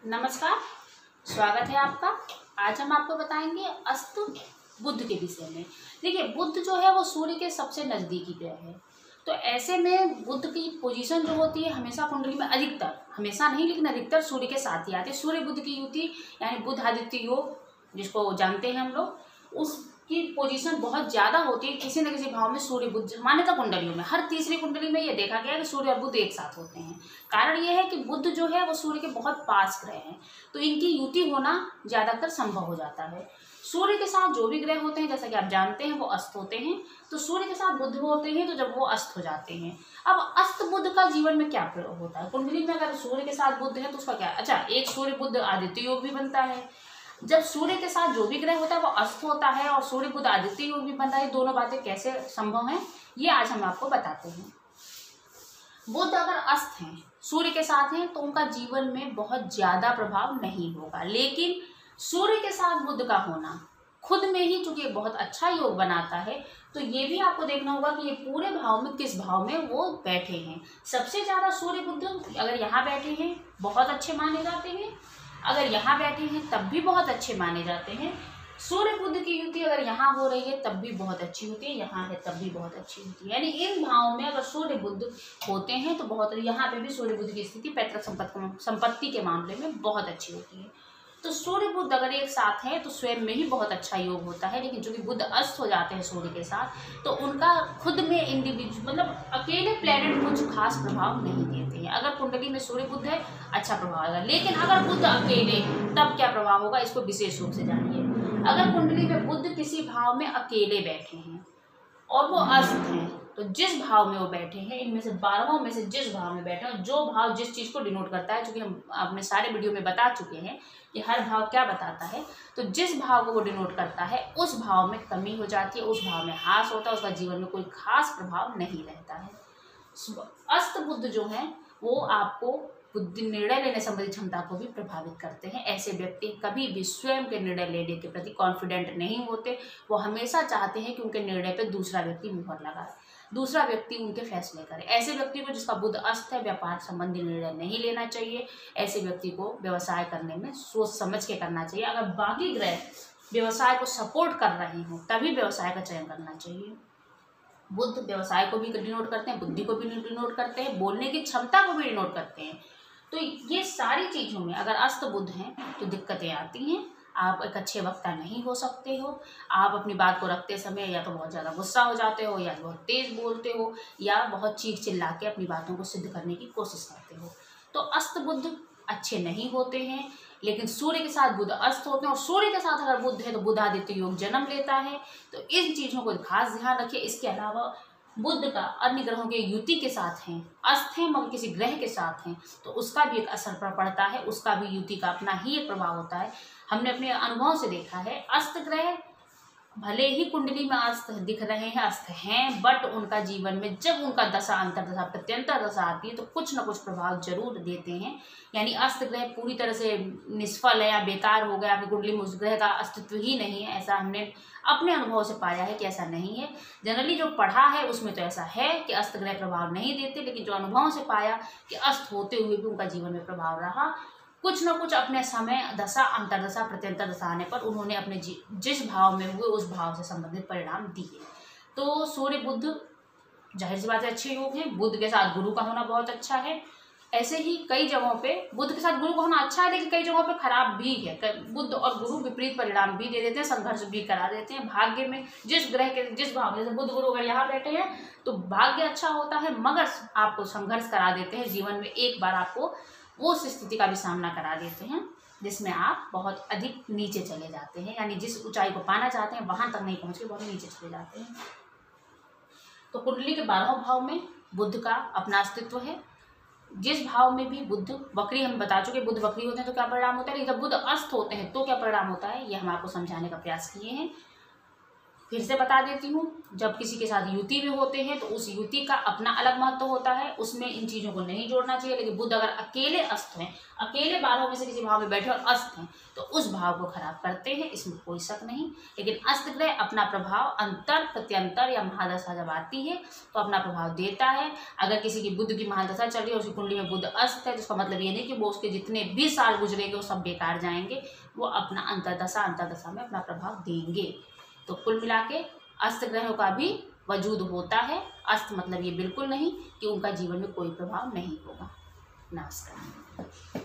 नमस्कार, स्वागत है आपका। आज हम आपको बताएंगे अस्त बुध के विषय में। देखिए, बुध जो है वो सूर्य के सबसे नज़दीकी ग्रह है। तो ऐसे में बुध की पोजीशन जो होती है हमेशा कुंडली में अधिकतर, हमेशा नहीं लेकिन अधिकतर सूर्य के साथ ही आते हैं। सूर्य बुध की युति यानी बुध आदित्य योग जिसको जानते हैं हम लोग, उसकी पोजीशन बहुत ज़्यादा होती है किसी न किसी भाव में। सूर्य बुध मान्यता कुंडलियों में हर तीसरी कुंडली में ये देखा गया है कि सूर्य और बुध एक साथ होते हैं। कारण ये है कि बुध जो है वो सूर्य के बहुत पास ग्रह हैं, तो इनकी युति होना ज़्यादातर संभव हो जाता है। सूर्य के साथ जो भी ग्रह होते हैं, जैसा कि आप जानते हैं, वो अस्त होते हैं। तो सूर्य के साथ बुध होते हैं तो जब वो अस्त हो जाते हैं। अब अस्त बुध का जीवन में क्या प्रयोग होता है? कुंडली में अगर सूर्य के साथ बुध है तो उसका क्या? अच्छा, एक सूर्य बुध आदित्य योग भी बनता है। जब सूर्य के साथ जो भी ग्रह होता है वो अस्त होता है और सूर्य बुध आदित्य योग भी बनता है। दोनों बातें कैसे संभव हैं, ये आज हम आपको बताते हैं। बुध अगर अस्त हैं, सूर्य के साथ हैं, तो उनका जीवन में बहुत ज्यादा प्रभाव नहीं होगा। लेकिन सूर्य के साथ बुध का होना खुद में ही चूंकि एक बहुत अच्छा योग बनाता है, तो ये भी आपको देखना होगा कि ये पूरे भाव में किस भाव में वो बैठे हैं। सबसे ज्यादा सूर्य बुध अगर यहाँ बैठे हैं बहुत अच्छे माने जाते हैं, अगर यहाँ बैठे हैं तब भी बहुत अच्छे माने जाते हैं। सूर्य बुध की युति अगर यहाँ हो रही है तब भी बहुत अच्छी होती है, यहाँ है तब भी बहुत अच्छी होती है। यानी इन भाव में अगर सूर्य बुध होते हैं तो बहुत, यहाँ पे भी सूर्य बुध की स्थिति पैतृक संपत्ति के मामले में बहुत अच्छी होती है। तो सूर्य बुध अगर एक साथ है तो स्वयं में ही बहुत अच्छा योग होता है। लेकिन चूंकि बुध अस्त हो जाते हैं सूर्य के साथ, तो उनका खुद में इंडिविजुअल मतलब अकेले प्लेनेट कुछ खास प्रभाव नहीं देते हैं। अगर कुंडली में सूर्य बुध है अच्छा प्रभाव आएगा, लेकिन अगर बुध अकेले तब क्या प्रभाव होगा, इसको विशेष रूप से जानिए। अगर कुंडली में बुध किसी भाव में अकेले बैठे हैं और वो अस्त हैं, तो जिस भाव में वो बैठे हैं, इनमें से 12 में से जिस भाव में बैठे हैं, जो भाव जिस चीज़ को डिनोट करता है, चूंकि हम अपने सारे वीडियो में बता चुके हैं कि हर भाव क्या बताता है, तो जिस भाव को वो डिनोट करता है उस भाव में कमी हो जाती है, उस भाव में ह्रास होता है, उसका जीवन में कोई खास प्रभाव नहीं रहता है। अस्त बुध जो है वो आपको बुद्धि निर्णय लेने संबंधी क्षमता को भी प्रभावित करते हैं। ऐसे व्यक्ति कभी भी स्वयं के निर्णय लेने के प्रति कॉन्फिडेंट नहीं होते। वो हमेशा चाहते हैं कि उनके निर्णय पे दूसरा व्यक्ति मुहर लगाए, दूसरा व्यक्ति उनके फैसले करे। ऐसे व्यक्ति को जिसका बुध अस्त है, व्यापार संबंधी निर्णय नहीं लेना चाहिए। ऐसे व्यक्ति को व्यवसाय करने में सोच समझ के करना चाहिए। अगर बाकी ग्रह व्यवसाय को सपोर्ट कर रहे हो तभी व्यवसाय का चयन करना चाहिए। बुध व्यवसाय को भी डिनोट करते हैं, बुद्धि को भी डिनोट करते हैं, बोलने की क्षमता को भी डिनोट करते हैं। तो ये सारी चीज़ों में अगर अस्त बुध हैं तो दिक्कतें आती हैं। आप एक अच्छे वक्ता नहीं हो सकते हो। आप अपनी बात को रखते समय या तो बहुत ज़्यादा गुस्सा हो जाते हो, या बहुत तेज़ बोलते हो, या बहुत चीख चिल्ला के अपनी बातों को सिद्ध करने की कोशिश करते हो। तो अस्त बुध अच्छे नहीं होते हैं। लेकिन सूर्य के साथ बुध अस्त होते हैं, और सूर्य के साथ अगर बुध है तो बुध आदित्य योग जन्म लेता है। तो इन चीज़ों को खास ध्यान रखिए। इसके अलावा बुध का अन्य ग्रहों के युति के साथ हैं, अस्त हैं मगर किसी ग्रह के साथ हैं, तो उसका भी एक असर पड़ता है। उसका भी युति का अपना ही एक प्रभाव होता है। हमने अपने अनुभव से देखा है, अस्त ग्रह भले ही कुंडली में अस्त दिख रहे हैं, अस्त हैं, बट उनका जीवन में जब उनका दशा अंतर्दशा प्रत्यंतर दशा आती है तो कुछ न कुछ प्रभाव जरूर देते हैं। यानी अस्त ग्रह पूरी तरह से निष्फल है या बेकार हो गया, आपकी कुंडली में उस ग्रह का अस्तित्व ही नहीं है, ऐसा हमने अपने अनुभव से पाया है कि ऐसा नहीं है। जनरली जो पढ़ा है उसमें तो ऐसा है कि अस्त ग्रह प्रभाव नहीं देते, लेकिन जो अनुभव से पाया कि अस्त होते हुए भी उनका जीवन में प्रभाव रहा। कुछ न कुछ अपने समय दशा अंतर्दशा प्रत्यंतर दशा आने पर उन्होंने अपने जिस भाव में हुए उस भाव से संबंधित परिणाम दिए। तो सूर्य बुध जाहिर सी बात है अच्छे योग हैं। बुध के साथ गुरु का होना बहुत अच्छा है। ऐसे ही कई जगहों पे बुध के साथ गुरु का होना अच्छा है, लेकिन कई जगहों पे खराब भी है। बुध और गुरु विपरीत परिणाम भी दे देते हैं, संघर्ष भी करा देते हैं। भाग्य में जिस ग्रह के जिस भाव में, जैसे बुध गुरु अगर यहाँ बैठे हैं तो भाग्य अच्छा होता है, मगर आपको संघर्ष करा देते हैं। जीवन में एक बार आपको वो उस स्थिति का भी सामना करा देते हैं जिसमें आप बहुत अधिक नीचे चले जाते हैं। यानी जिस ऊंचाई को पाना चाहते हैं वहां तक नहीं पहुंच के बहुत नीचे चले जाते हैं। तो कुंडली के 12 भाव में बुध का अपना अस्तित्व है। जिस भाव में भी बुध वक्री, हम बता चुके बुध वक्री होते हैं तो क्या परिणाम होता है, लेकिन जब बुध अस्त होते हैं तो क्या परिणाम होता है, ये हम आपको समझाने का प्रयास किए हैं। फिर से बता देती हूँ, जब किसी के साथ युति में होते हैं तो उस युति का अपना अलग महत्व होता है, उसमें इन चीज़ों को नहीं जोड़ना चाहिए। लेकिन बुध अगर अकेले अस्त हैं, अकेले 12 में से किसी भाव में बैठे और अस्त हैं, तो उस भाव को खराब करते हैं, इसमें कोई शक नहीं। लेकिन अस्त ग्रह अपना प्रभाव अंतर प्रत्यंतर या महादशा जब आती है तो अपना प्रभाव देता है। अगर किसी की बुध की महादशा चल रही है, उसकी कुंडली में बुध अस्त है, तो उसका मतलब ये नहीं कि वो उसके जितने भी साल गुजरेंगे वो सब बेकार जाएंगे, वो अपना अंतरदशा में अपना प्रभाव देंगे। तो कुल मिला के अस्त ग्रहों का भी वजूद होता है। अस्त मतलब ये बिल्कुल नहीं कि उनका जीवन में कोई प्रभाव नहीं होगा। नमस्कार।